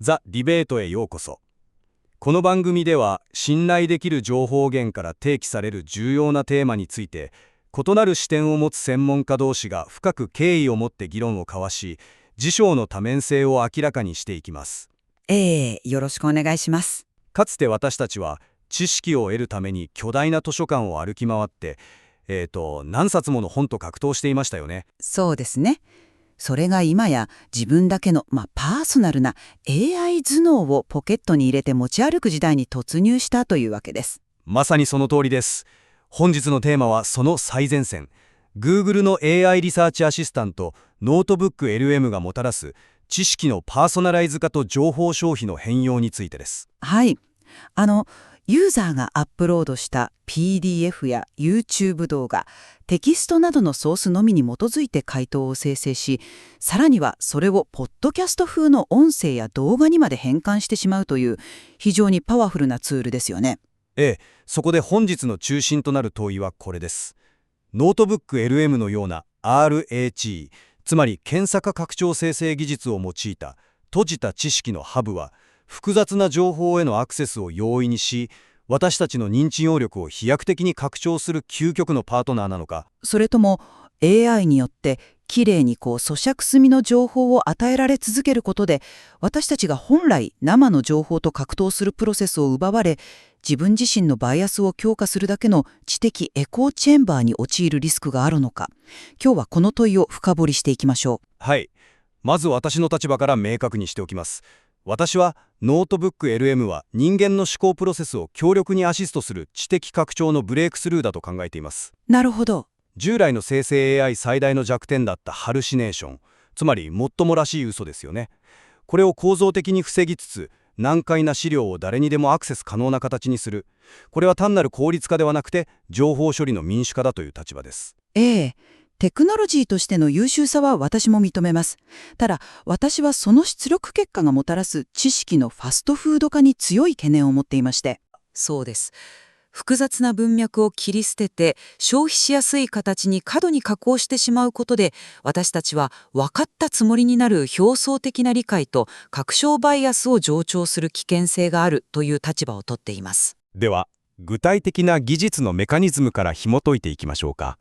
ザ・ディベートへようこそ。この番組では、信頼できる情報源から提起される重要なテーマについて、異なる視点を持つ専門家同士が深く敬意を持って議論を交わし、事象の多面性を明らかにしていきます。よろしくお願いします。かつて私たちは、知識を得るために巨大な図書館を歩き回って、何冊もの本と格闘していましたよね。そうですね。それが今や自分だけの、パーソナルな AI 頭脳をポケットに入れて持ち歩く時代に突入したというわけです。まさにその通りです。本日のテーマはその最前線。Google の AI リサーチアシスタント、ノートブック LM がもたらす知識のパーソナライズ化と情報消費の変容についてです。はい。ユーザーがアップロードした PDF や YouTube 動画、テキストなどのソースのみに基づいて回答を生成し、さらにはそれをポッドキャスト風の音声や動画にまで変換してしまうという非常にパワフルなツールですよね。そこで本日の中心となる問いはこれです。ノートブック LM のような RAG、つまり検索拡張生成技術を用いた閉じた知識のハブは、複雑な情報へのアクセスを容易にし、私たちの認知能力を飛躍的に拡張する究極のパートナーなのか、それとも AI によってきれいに咀嚼済みの情報を与えられ続けることで、私たちが本来生の情報と格闘するプロセスを奪われ、自分自身のバイアスを強化するだけの知的エコーチェンバーに陥るリスクがあるのか、今日はこの問いを深掘りしていきましょう。はい。まず私の立場から明確にしておきます。私はノートブック LM は人間の思考プロセスを強力にアシストする知的拡張のブレイクスルーだと考えています。なるほど。従来の生成 AI 最大の弱点だったハルシネーション、つまりもっともらしい嘘ですよね。これを構造的に防ぎつつ、難解な資料を誰にでもアクセス可能な形にする。これは単なる効率化ではなくて、情報処理の民主化だという立場です。テクノロジーとしての優秀さは私も認めます。ただ、私はその出力結果がもたらす知識のファストフード化に強い懸念を持っていまして。そうです。複雑な文脈を切り捨てて消費しやすい形に過度に加工してしまうことで、私たちは分かったつもりになる表層的な理解と確証バイアスを助長する危険性があるという立場をとっています。では、具体的な技術のメカニズムから紐解いていきましょうか。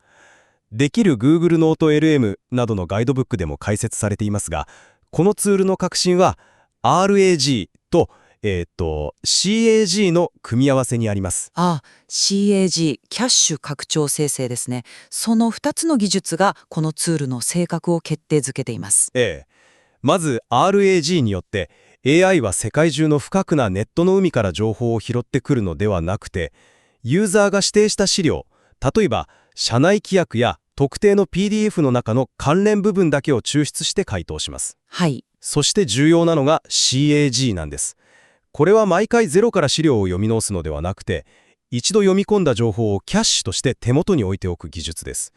できる Google ノート LM などのガイドブックでも解説されていますが、このツールの核心は RAG とCAG の組み合わせにあります。CAG、キャッシュ拡張生成ですね。その2つの技術がこのツールの性格を決定づけています。まず RAG によって AI は世界中の深くなネットの海から情報を拾ってくるのではなくて、ユーザーが指定した資料、例えば社内規約や特定の PDF の中の関連部分だけを抽出して回答します。はい。そして重要なのが CAG なんです。これは毎回ゼロから資料を読み直すのではなくて、一度読み込んだ情報をキャッシュとして手元に置いておく技術です。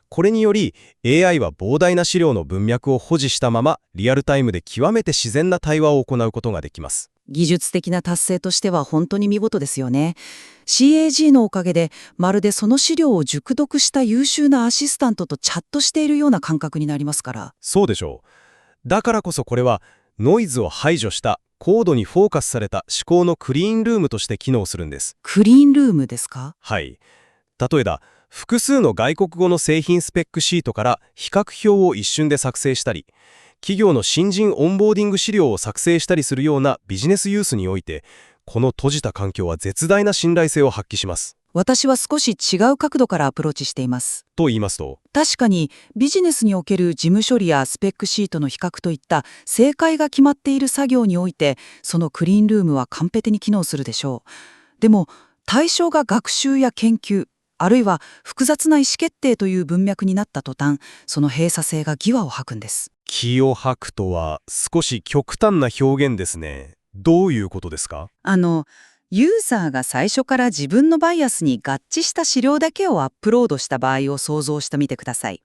これにより AI は膨大な資料の文脈を保持したままリアルタイムで極めて自然な対話を行うことができます。技術的な達成としては本当に見事ですよね。CAG のおかげでまるでその資料を熟読した優秀なアシスタントとチャットしているような感覚になりますから。そうでしょう。だからこそこれはノイズを排除した高度にフォーカスされた思考のクリーンルームとして機能するんです。クリーンルームですか？はい。例えば、複数の外国語の製品スペックシートから比較表を一瞬で作成したり、企業の新人オンボーディング資料を作成したりするようなビジネスユースにおいて、この閉じた環境は絶大な信頼性を発揮します。私は少し違う角度からアプローチしています。と言いますと、確かにビジネスにおける事務処理やスペックシートの比較といった正解が決まっている作業において、そのクリーンルームは完璧に機能するでしょう。でも対象が学習や研究、あるいは複雑な意思決定という文脈になった途端、その閉鎖性が義を吐くんです。気を吐くとは少し極端な表現ですね。どういうことですか？ユーザーが最初から自分のバイアスに合致した資料だけをアップロードした場合を想像してみてください。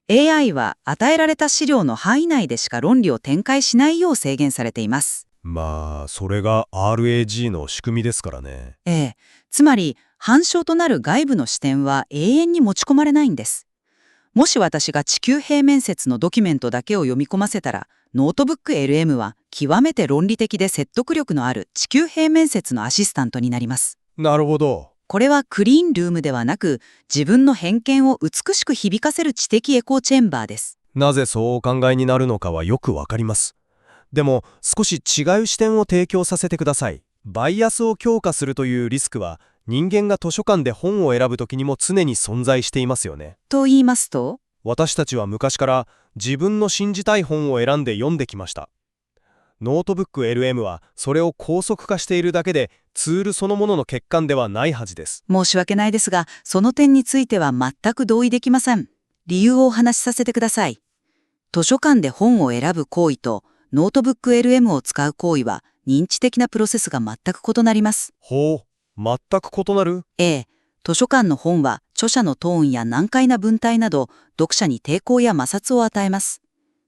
AI は与えられた資料の範囲内でしか論理を展開しないよう制限されています。それが RAG の仕組みですからね。つまり、反証となる外部の視点は永遠に持ち込まれないんです。もし私が地球平面説のドキュメントだけを読み込ませたら、ノートブック LM は極めて論理的で説得力のある地球平面説のアシスタントになります。なるほど。これはクリーンルームではなく、自分の偏見を美しく響かせる知的エコーチェンバーです。なぜそうお考えになるのかはよくわかります。でも、少し違う視点を提供させてください。バイアスを強化するというリスクは、人間が図書館で本を選ぶときにも常に存在していますよね。と言いますと？私たちは昔から自分の信じたい本を選んで読んできました。ノートブック LM はそれを高速化しているだけでツールそのものの欠陥ではないはずです。申し訳ないですが、その点については全く同意できません。理由をお話しさせてください。図書館で本を選ぶ行為とノートブック LM を使う行為は認知的なプロセスが全く異なります。ほう、全く異なる？図書館の本は著者のトーンや難解な文体など読者に抵抗や摩擦を与えます。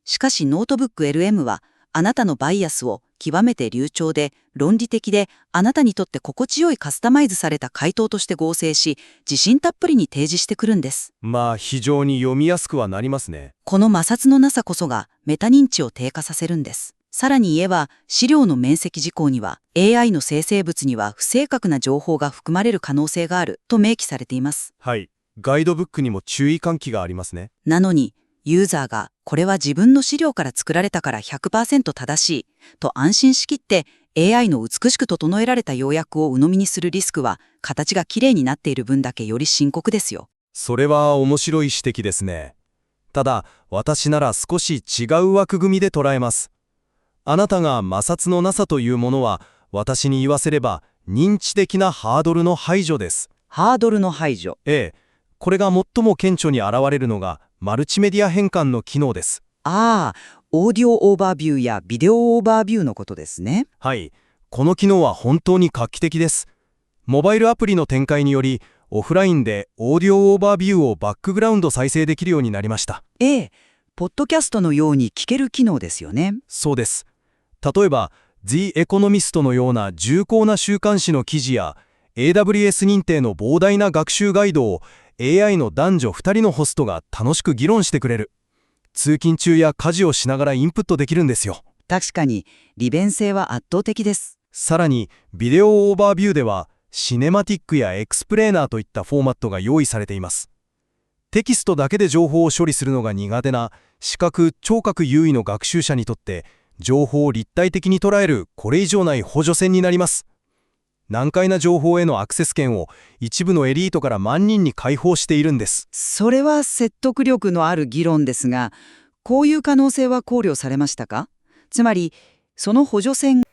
しかしノートブック LM はあなたのバイアスを極めて流暢で論理的であなたにとって心地よいカスタマイズされた回答として合成し、自信たっぷりに提示してくるんです。まあ非常に読みやすくはなりますね。この摩擦のなさこそがメタ認知を低下させるんです。さらに言えば、資料の面積事項には AI の生成物には不正確な情報が含まれる可能性があると明記されています。はい。ガイドブックにも注意喚起がありますね。なのに、ユーザーがこれは自分の資料から作られたから 100% 正しいと安心しきって AI の美しく整えられた要約を鵜呑みにするリスクは、形がきれいになっている分だけより深刻ですよ。それは面白い指摘ですね。ただ、私なら少し違う枠組みで捉えます。あなたが摩擦のなさというものは、私に言わせれば認知的なハードルの排除です。ハードルの排除。これが最も顕著に現れるのがマルチメディア変換の機能です。オーディオオーバービューやビデオオーバービューのことですね。はい。この機能は本当に画期的です。モバイルアプリの展開により、オフラインでオーディオオーバービューをバックグラウンド再生できるようになりました。ポッドキャストのように聞ける機能ですよね。そうです。例えば、The Economist のような重厚な週刊誌の記事や、AWS 認定の膨大な学習ガイドを AI の男女2人のホストが楽しく議論してくれる。通勤中や家事をしながらインプットできるんですよ。確かに、利便性は圧倒的です。さらに、ビデオオーバービューでは、シネマティックやエクスプレーナーといったフォーマットが用意されています。テキストだけで情報を処理するのが苦手な視覚・聴覚優位の学習者にとって、情報を立体的に捉えるこれ以上ない補助線になります。難解な情報へのアクセス権を一部のエリートから万人に開放しているんです。それは説得力のある議論ですが、こういう可能性は考慮されましたか？つまり、その補助線が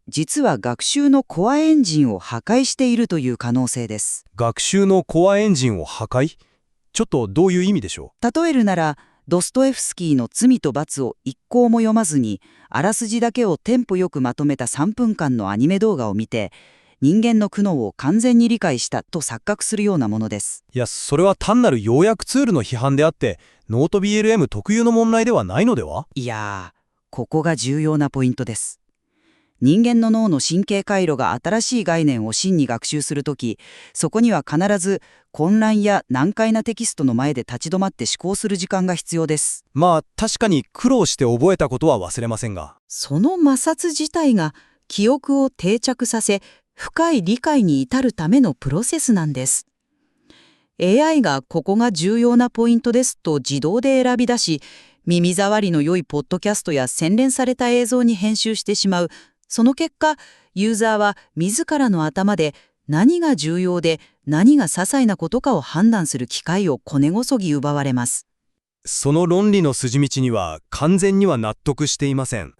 実は学習のコアエンジンを破壊しているという可能性です。学習のコアエンジンを破壊？ちょっとどういう意味でしょ例えるなら、ドストエフスキーの罪と罰を一項も読まずに、あらすじだけをテンポよくまとめた3分間のアニメ動画を見て、人間の苦悩を完全に理解したと錯覚するようなものです。う？いや、それは単なる要約ツールの批判であって、ノート BLM 特有の問題ではないのでは？いやー、ここが重要なポイントです。人間の脳の神経回路が新しい概念を真に学習するとき、そこには必ず混乱や難解なテキストの前で立ち止まって思考する時間が必要です。まあ、確かに苦労して覚えたことは忘れませんが。その摩擦自体が記憶を定着させ、深い理解に至るためのプロセスなんです。AI がここが重要なポイントですと自動で選び出し、耳障りの良いポッドキャストや洗練された映像に編集してしまう。その結果、ユーザーは自らの頭で何が重要で何が些細なことかを判断する機会を根こそぎ奪われます。その論理の筋道には完全には納得していません。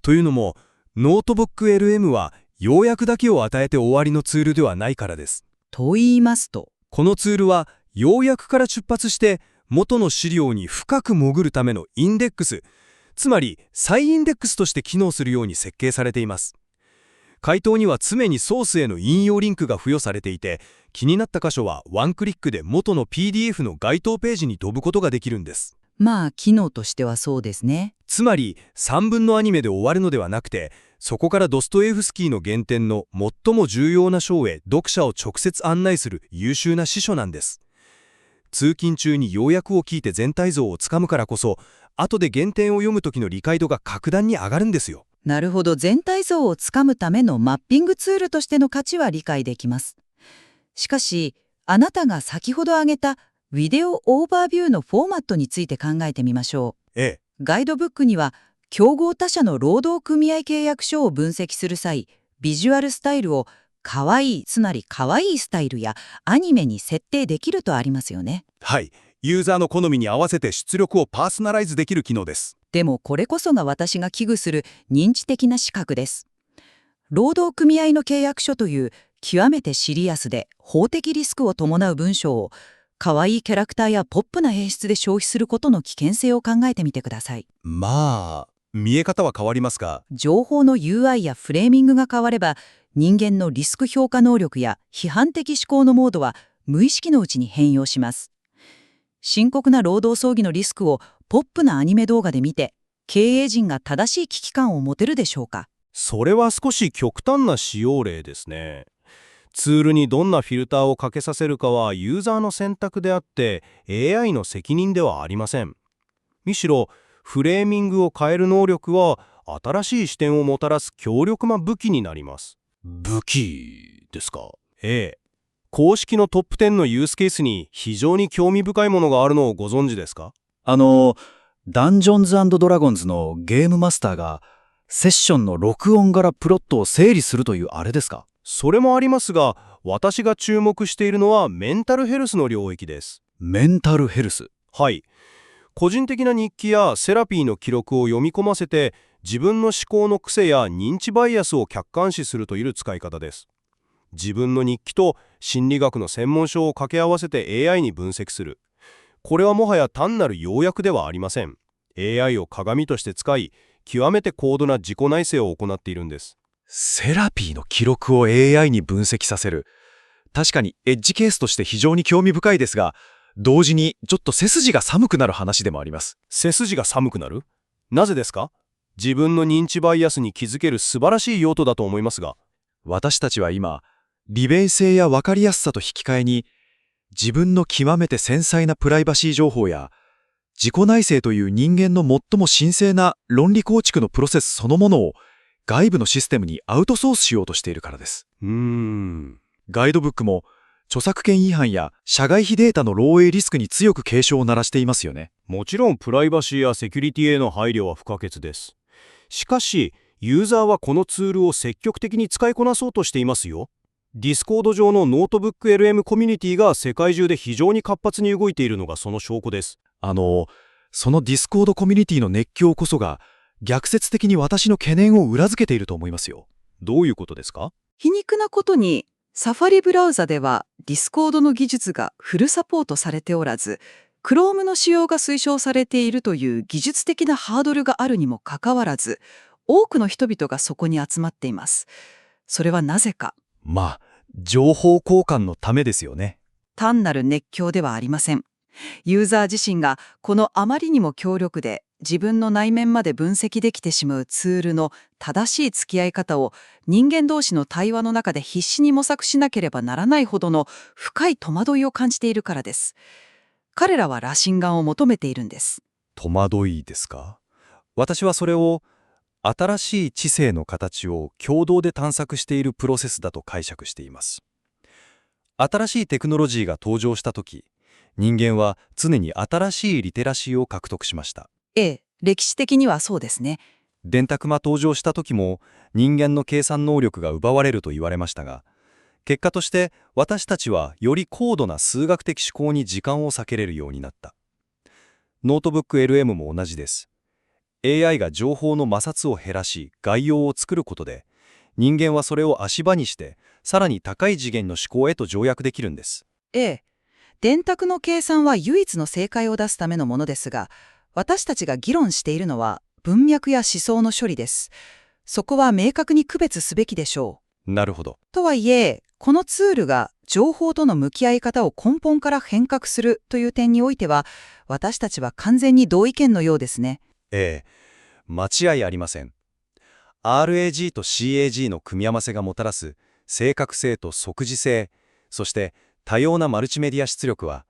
というのも、ノートブック LM は要約だけを与えて終わりのツールではないからです。と言いますと、このツールは要約から出発して元の資料に深く潜るためのインデックス、つまり再インデックスとして機能するように設計されています。回答には常にソースへの引用リンクが付与されていて、気になった箇所はワンクリックで元の PDF の該当ページに飛ぶことができるんです。まあ機能としてはそうですね。つまり3分のアニメで終わるのではなくて、そこからドストエフスキーの原点の最も重要な章へ読者を直接案内する優秀な司書なんです。通勤中に要約を聞いて全体像をつかむからこそ、後で原点を読む時の理解度が格段に上がるんですよ。なるほど、全体像をつかむためのマッピングツールとしての価値は理解できます。しかし、あなたが先ほど挙げたビデオオーバービューのフォーマットについて考えてみましょう。ええ。ガイドブックには、競合他社の労働組合契約書を分析する際、ビジュアルスタイルをかわいい、つまりかわいいスタイルやアニメに設定できるとありますよね。はい。ユーザーの好みに合わせて出力をパーソナライズできる機能です。でもこれこそが私が危惧する認知的な資格です。労働組合の契約書という極めてシリアスで法的リスクを伴う文章を可愛いキャラクターやポップな演出で消費することの危険性を考えてみてください。まあ、見え方は変わりますが、情報の UI やフレーミングが変われば、人間のリスク評価能力や批判的思考のモードは無意識のうちに変容します。深刻な労働争議のリスクをポップなアニメ動画で見て、経営陣が正しい危機感を持てるでしょうか。それは少し極端な使用例ですね。ツールにどんなフィルターをかけさせるかはユーザーの選択であって AI の責任ではありません。むしろフレーミングを変える能力は新しい視点をもたらす強力な武器になります。武器ですか。ええ。公式のトップ10のユースケースに非常に興味深いものがあるのをご存知ですか？ダンジョンズ&ドラゴンズのゲームマスターがセッションの録音からプロットを整理するというあれですか？それもありますが、私が注目しているのはメンタルヘルスの領域です。メンタルヘルス。はい。個人的な日記やセラピーの記録を読み込ませて、自分の思考の癖や認知バイアスを客観視するという使い方です。自分の日記と心理学の専門書を掛け合わせて AI に分析する。これはもはや単なる要約ではありません。AI を鏡として使い、極めて高度な自己内省を行っているんです。セラピーの記録を AI に分析させる。確かにエッジケースとして非常に興味深いですが、同時にちょっと背筋が寒くなる話でもあります。背筋が寒くなる？なぜですか？自分の認知バイアスに気づける素晴らしい用途だと思いますが。私たちは今、利便性や分かりやすさと引き換えに、自分の極めて繊細なプライバシー情報や、自己内省という人間の最も神聖な論理構築のプロセスそのものを外部のシステムにアウトソースしようとしているからです。ガイドブックも著作権違反や社外非データの漏洩リスクに強く警鐘を鳴らしていますよね。もちろんプライバシーやセキュリティへの配慮は不可欠です。しかし、ユーザーはこのツールを積極的に使いこなそうとしていますよ。ディスコード上のノートブック LM コミュニティが世界中で非常に活発に動いているのがその証拠です。そのディスコードコミュニティの熱狂こそが逆説的に私の懸念を裏付けていると思いますよ。どういうことですか？皮肉なことに、サファリブラウザではディスコードの技術がフルサポートされておらず、Chrome の使用が推奨されているという技術的なハードルがあるにもかかわらず、多くの人々がそこに集まっています。それはなぜか。まあ、情報交換のためですよね。単なる熱狂ではありません。ユーザー自身がこのあまりにも強力で自分の内面まで分析できてしまうツールの正しい付き合い方を人間同士の対話の中で必死に模索しなければならないほどの深い戸惑いを感じているからです。彼らは羅針盤を求めているんです。戸惑いですか？私はそれを新しい知性の形を共同で探索しているプロセスだと解釈しています。新しいテクノロジーが登場したとき、人間は常に新しいリテラシーを獲得しました。ええ、歴史的にはそうですね。電卓が登場した時も人間の計算能力が奪われると言われましたが、結果として私たちはより高度な数学的思考に時間を割けれるようになった。ノートブック LM も同じです。AI が情報の摩擦を減らし、概要を作ることで、人間はそれを足場にして、さらに高い次元の思考へと条約できるんです。ええ。電卓の計算は唯一の正解を出すためのものですが、私たちが議論しているのは文脈や思想の処理です。そこは明確に区別すべきでしょなるほど。う。とはいえ、このツールが情報との向き合い方を根本から変革するという点においては、私たちは完全に同意見のようですね。ええ、間違いありません。RAG と CAG の組み合わせがもたらす正確性と即時性、そして多様なマルチメディア出力は、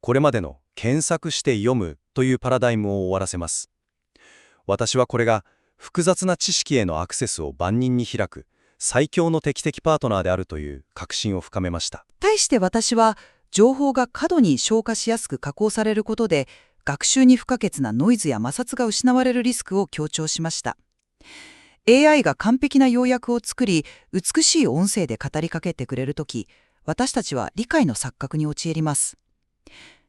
これまでの検索して読むというパラダイムを終わらせます。私はこれが複雑な知識へのアクセスを万人に開く最強の適的パートナーであるという確信を深めました。対して私は、情報が過度に消化しやすく加工されることで、学習に不可欠なノイズや摩擦が失われるリスクを強調しました。AI が完璧な要約を作り、美しい音声で語りかけてくれるとき、私たちは理解の錯覚に陥ります。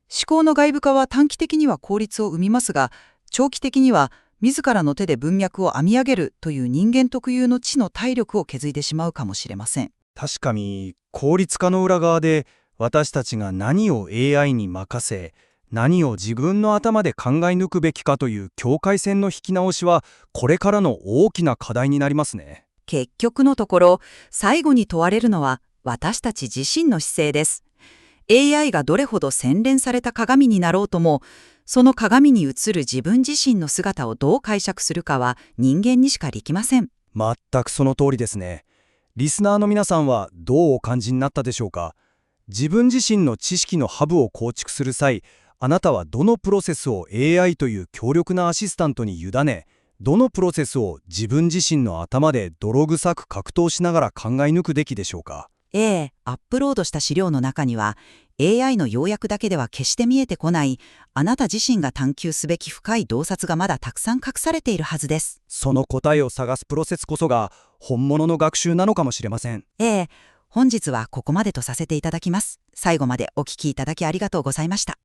思考の外部化は短期的には効率を生みますが、長期的には自らの手で文脈を編み上げるという人間特有の知の体力を削いでしまうかもしれません。確かに、効率化の裏側で私たちが何を AI に任せ、何を自分の頭で考え抜くべきかという境界線の引き直しは、これからの大きな課題になりますね。結局のところ、最後に問われるのは私たち自身の姿勢です。AI がどれほど洗練された鏡になろうとも、その鏡に映る自分自身の姿をどう解釈するかは人間にしかできません。全くその通りですね。リスナーの皆さんはどうお感じになったでしょうか。自分自身の知識のハブを構築する際、あなたはどのプロセスを AI という強力なアシスタントに委ね、どのプロセスを自分自身の頭で泥臭く格闘しながら考え抜くべきでしょうか。アップロードした資料の中には AI の要約だけでは決して見えてこないあなた自身が探求すべき深い洞察がまだたくさん隠されているはずです。その答えを探すプロセスこそが本物の学習なのかもしれません。本日はここまでとさせていただきます。最後までお聞きいただきありがとうございました。